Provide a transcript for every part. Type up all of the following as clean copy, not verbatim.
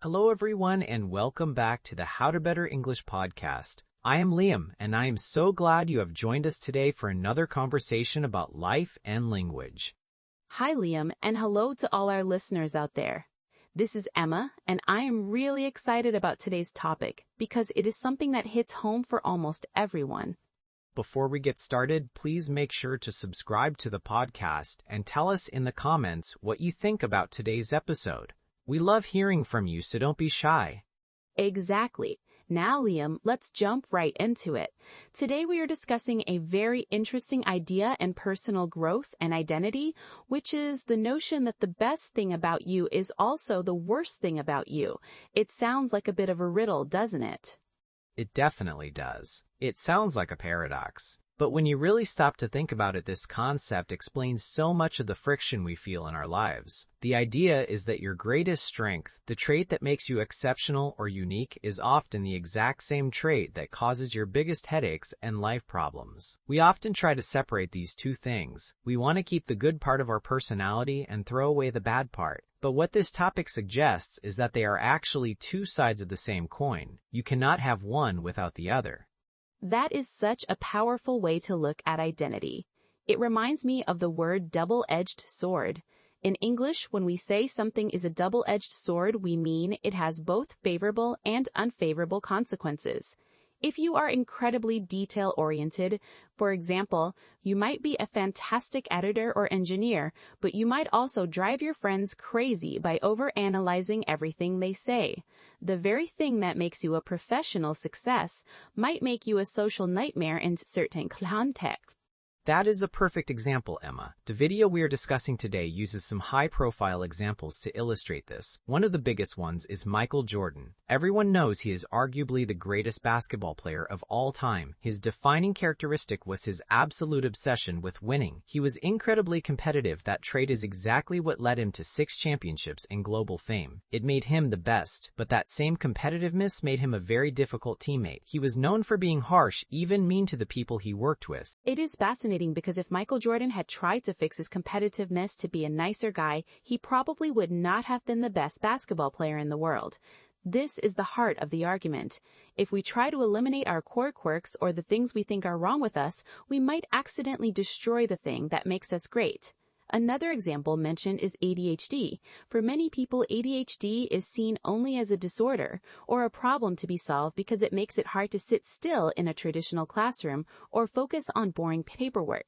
Hello, everyone, and welcome back to the How to Better English podcast. I am Liam, and I am so glad you have joined us today for another conversation about life and language. Hi, Liam, and hello to all our listeners out there. This is Emma, and I am really excited about today's topic because it is something that hits home for almost everyone. Before we get started, please make sure to subscribe to the podcast and tell us in the comments what you think about today's episode. We love hearing from you, so don't be shy. Exactly. Now, Liam, let's jump right into it. Today we are discussing a very interesting idea in personal growth and identity, which is the notion that the best thing about you is also the worst thing about you. It sounds like a bit of a riddle, doesn't it? It definitely does. It sounds like a paradox. But when you really stop to think about it, this concept explains so much of the friction we feel in our lives. The idea is that your greatest strength, the trait that makes you exceptional or unique, is often the exact same trait that causes your biggest headaches and life problems. We often try to separate these two things. We want to keep the good part of our personality and throw away the bad part. But what this topic suggests is that they are actually two sides of the same coin. You cannot have one without the other. That is such a powerful way to look at identity. It reminds me of the word double-edged sword. In English, when we say something is a double-edged sword, we mean it has both favorable and unfavorable consequences. If you are incredibly detail-oriented, for example, you might be a fantastic editor or engineer, but you might also drive your friends crazy by overanalyzing everything they say. The very thing that makes you a professional success might make you a social nightmare in certain contexts. That is a perfect example, Emma. The video we are discussing today uses some high-profile examples to illustrate this. One of the biggest ones is Michael Jordan. Everyone knows he is arguably the greatest basketball player of all time. His defining characteristic was his absolute obsession with winning. He was incredibly competitive. That trait is exactly what led him to 6 championships and global fame. It made him the best, but that same competitiveness made him a very difficult teammate. He was known for being harsh, even mean to the people he worked with. It is fascinating because if Michael Jordan had tried to fix his competitiveness to be a nicer guy, he probably would not have been the best basketball player in the world. This is the heart of the argument. If we try to eliminate our core quirks or the things we think are wrong with us, we might accidentally destroy the thing that makes us great. Another example mentioned is ADHD. For many people, ADHD is seen only as a disorder or a problem to be solved because it makes it hard to sit still in a traditional classroom or focus on boring paperwork.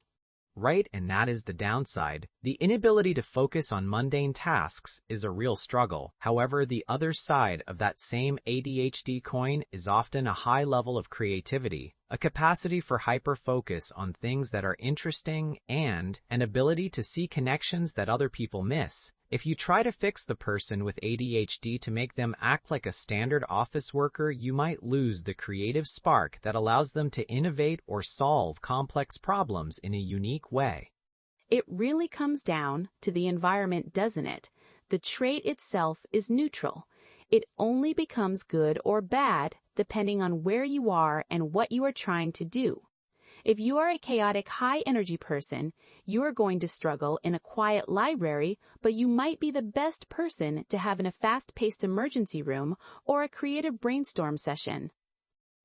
Right, and that is the downside. The inability to focus on mundane tasks is a real struggle. However, the other side of that same ADHD coin is often a high level of creativity, a capacity for hyper-focus on things that are interesting, and an ability to see connections that other people miss. If you try to fix the person with ADHD to make them act like a standard office worker, you might lose the creative spark that allows them to innovate or solve complex problems in a unique way. It really comes down to the environment, doesn't it? The trait itself is neutral. It only becomes good or bad depending on where you are and what you are trying to do. If you are a chaotic, high-energy person, you are going to struggle in a quiet library, but you might be the best person to have in a fast-paced emergency room or a creative brainstorm session.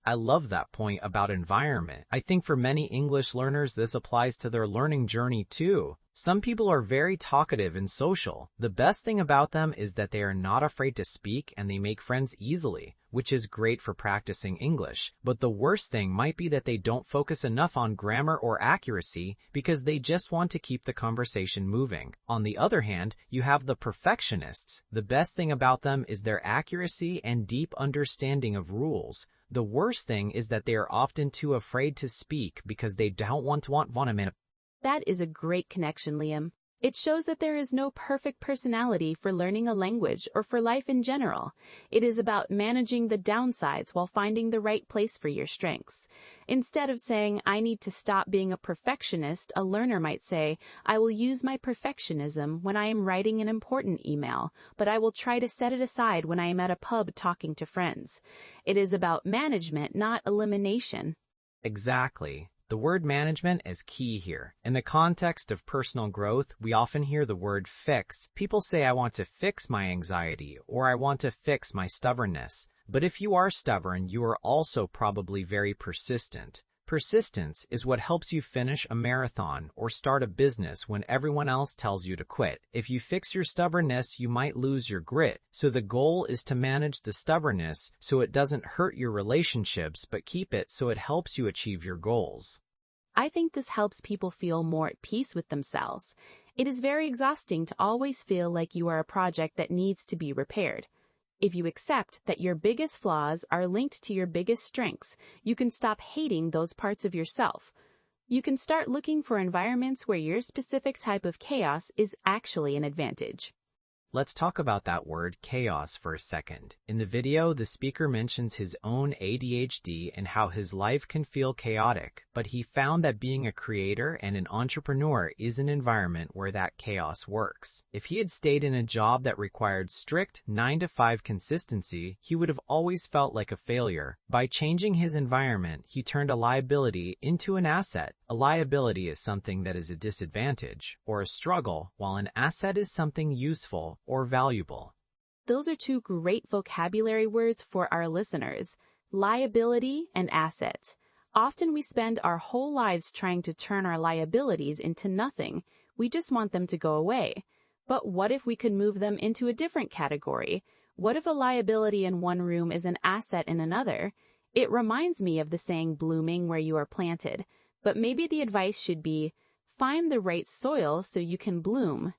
I love that point about environment. I think for many English learners, this applies to their learning journey too. Some people are very talkative and social. The best thing about them is that they are not afraid to speak and they make friends easily, which is great for practicing English. But the worst thing might be that they don't focus enough on grammar or accuracy because they just want to keep the conversation moving. On the other hand, you have the perfectionists. The best thing about them is their accuracy and deep understanding of rules. The worst thing is that they are often too afraid to speak because they don't want to minute. That is a great connection, Liam. It shows that there is no perfect personality for learning a language or for life in general. It is about managing the downsides while finding the right place for your strengths. Instead of saying, I need to stop being a perfectionist, a learner might say, I will use my perfectionism when I am writing an important email, but I will try to set it aside when I am at a pub talking to friends. It is about management, not elimination. Exactly. The word management is key here. In the context of personal growth, we often hear the word fix. People say, I want to fix my anxiety, or I want to fix my stubbornness. But if you are stubborn, you are also probably very persistent. Persistence is what helps you finish a marathon or start a business when everyone else tells you to quit. If you fix your stubbornness, you might lose your grit. So the goal is to manage the stubbornness so it doesn't hurt your relationships, but keep it so it helps you achieve your goals. I think this helps people feel more at peace with themselves. It is very exhausting to always feel like you are a project that needs to be repaired. If you accept that your biggest flaws are linked to your biggest strengths, you can stop hating those parts of yourself. You can start looking for environments where your specific type of chaos is actually an advantage. Let's talk about that word chaos for a second. In the video, the speaker mentions his own ADHD and how his life can feel chaotic, but he found that being a creator and an entrepreneur is an environment where that chaos works. If he had stayed in a job that required strict 9-to-5 consistency, he would have always felt like a failure. By changing his environment, he turned a liability into an asset. A liability is something that is a disadvantage or a struggle, while an asset is something useful or valuable. Those are two great vocabulary words for our listeners: liability and asset. Often we spend our whole lives trying to turn our liabilities into nothing. We just want them to go away. But what if we could move them into a different category? What if a liability in one room is an asset in another? It reminds me of the saying, blooming where you are planted. But maybe the advice should be, find the right soil so you can bloom.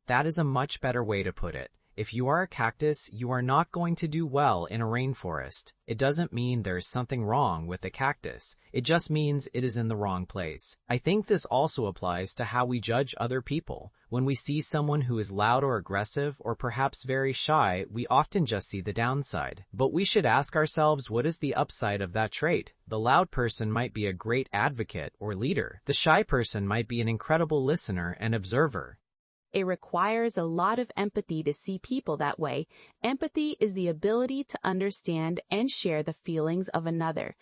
That is a much better way to put it. If you are a cactus, you are not going to do well in a rainforest. It doesn't mean there is something wrong with the cactus. It just means it is in the wrong place. I think this also applies to how we judge other people. When we see someone who is loud or aggressive or perhaps very shy, we often just see the downside. But we should ask ourselves, what is the upside of that trait? The loud person might be a great advocate or leader. The shy person might be an incredible listener and observer. It requires a lot of empathy to see people that way. Empathy is the ability to understand and share the feelings of another.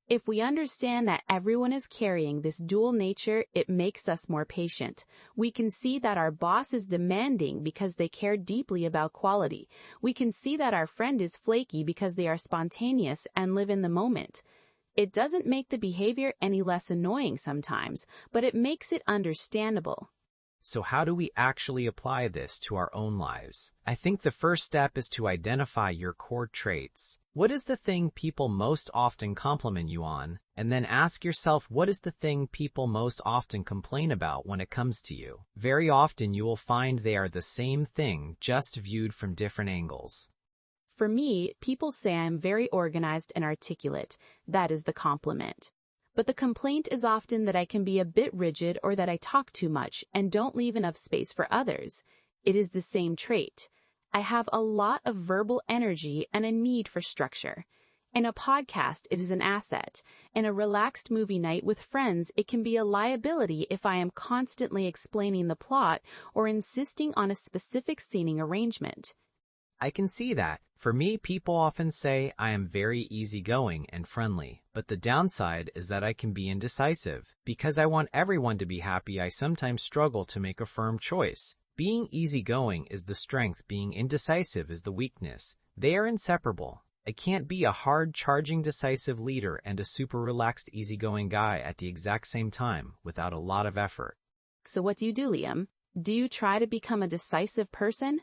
If we understand that everyone is carrying this dual nature, it makes us more patient. We can see that our boss is demanding because they care deeply about quality. We can see that our friend is flaky because they are spontaneous and live in the moment. It doesn't make the behavior any less annoying sometimes, but it makes it understandable. So how do we actually apply this to our own lives? I think the first step is to identify your core traits. What is the thing people most often compliment you on? And then ask yourself, what is the thing people most often complain about when it comes to you? Very often you will find they are the same thing, just viewed from different angles. For me, people say I'm very organized and articulate. That is the compliment. But the complaint is often that I can be a bit rigid or that I talk too much and don't leave enough space for others. It is the same trait. I have a lot of verbal energy and a need for structure. In a podcast, it is an asset. In a relaxed movie night with friends, it can be a liability if I am constantly explaining the plot or insisting on a specific scening arrangement. I can see that. For me, people often say I am very easygoing and friendly, but the downside is that I can be indecisive. Because I want everyone to be happy, I sometimes struggle to make a firm choice. Being easygoing is the strength, being indecisive is the weakness. They are inseparable. I can't be a hard-charging, decisive leader and a super relaxed, easygoing guy at the exact same time without a lot of effort. So what do you do, Liam? Do you try to become a decisive person?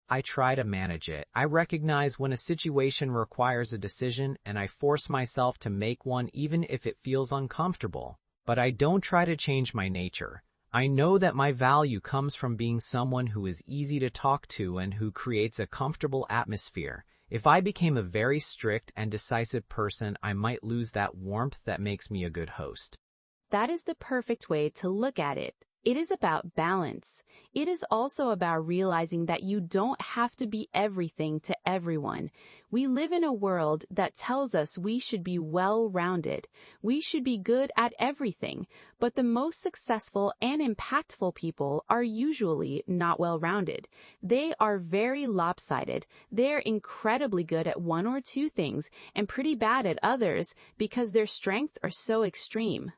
I try to manage it. I recognize when a situation requires a decision and I force myself to make one even if it feels uncomfortable. But I don't try to change my nature. I know that my value comes from being someone who is easy to talk to and who creates a comfortable atmosphere. If I became a very strict and decisive person, I might lose that warmth that makes me a good host. That is the perfect way to look at it. It is about balance. It is also about realizing that you don't have to be everything to everyone. We live in a world that tells us we should be well-rounded. We should be good at everything. But the most successful and impactful people are usually not well-rounded. They are very lopsided. They're incredibly good at one or two things and pretty bad at others because their strengths are so extreme.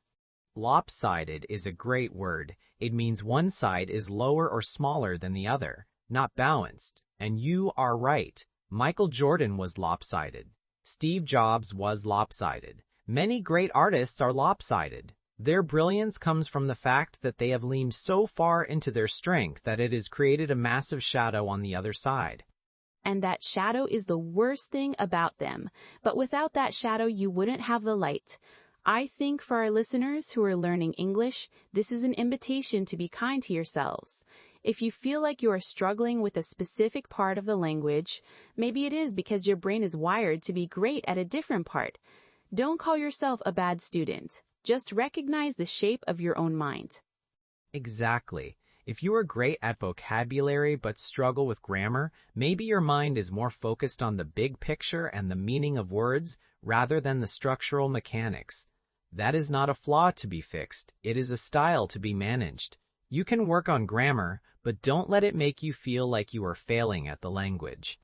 Lopsided is a great word. It means one side is lower or smaller than the other, not balanced. And you are right. Michael Jordan was lopsided. Steve Jobs was lopsided. Many great artists are lopsided. Their brilliance comes from the fact that they have leaned so far into their strength that it has created a massive shadow on the other side. And that shadow is the worst thing about them. But without that shadow, you wouldn't have the light. I think for our listeners who are learning English, this is an invitation to be kind to yourselves. If you feel like you are struggling with a specific part of the language, maybe it is because your brain is wired to be great at a different part. Don't call yourself a bad student. Just recognize the shape of your own mind. Exactly. If you are great at vocabulary but struggle with grammar, maybe your mind is more focused on the big picture and the meaning of words rather than the structural mechanics. That is not a flaw to be fixed. It is a style to be managed. You can work on grammar, but don't let it make you feel like you are failing at the language.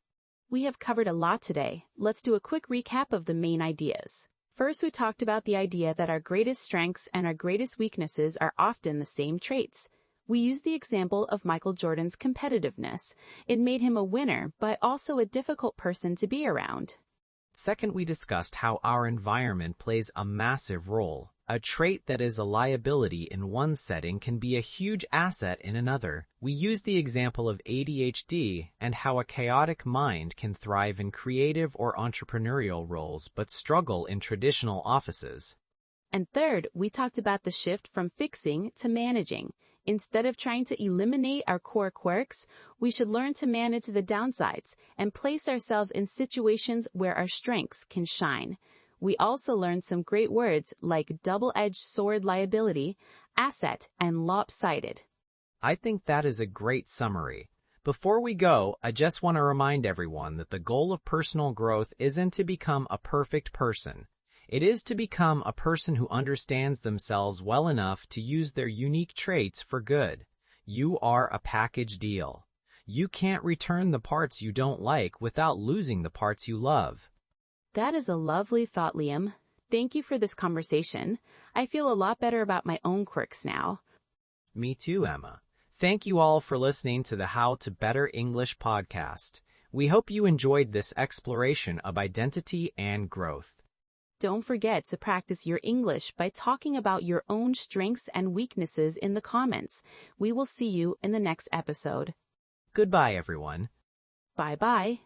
We have covered a lot today. Let's do a quick recap of the main ideas. First, we talked about the idea that our greatest strengths and our greatest weaknesses are often the same traits. We used the example of Michael Jordan's competitiveness. It made him a winner, but also a difficult person to be around. Second, we discussed how our environment plays a massive role. A trait that is a liability in one setting can be a huge asset in another. We used the example of ADHD and how a chaotic mind can thrive in creative or entrepreneurial roles but struggle in traditional offices. And third, we talked about the shift from fixing to managing. Instead of trying to eliminate our core quirks, we should learn to manage the downsides and place ourselves in situations where our strengths can shine. We also learned some great words like double-edged sword liability, asset, and lopsided. I think that is a great summary. Before we go, I just want to remind everyone that the goal of personal growth isn't to become a perfect person. It is to become a person who understands themselves well enough to use their unique traits for good. You are a package deal. You can't return the parts you don't like without losing the parts you love. That is a lovely thought, Liam. Thank you for this conversation. I feel a lot better about my own quirks now. Me too, Emma. Thank you all for listening to the How to Better English podcast. We hope you enjoyed this exploration of identity and growth. Don't forget to practice your English by talking about your own strengths and weaknesses in the comments. We will see you in the next episode. Goodbye, everyone. Bye-bye.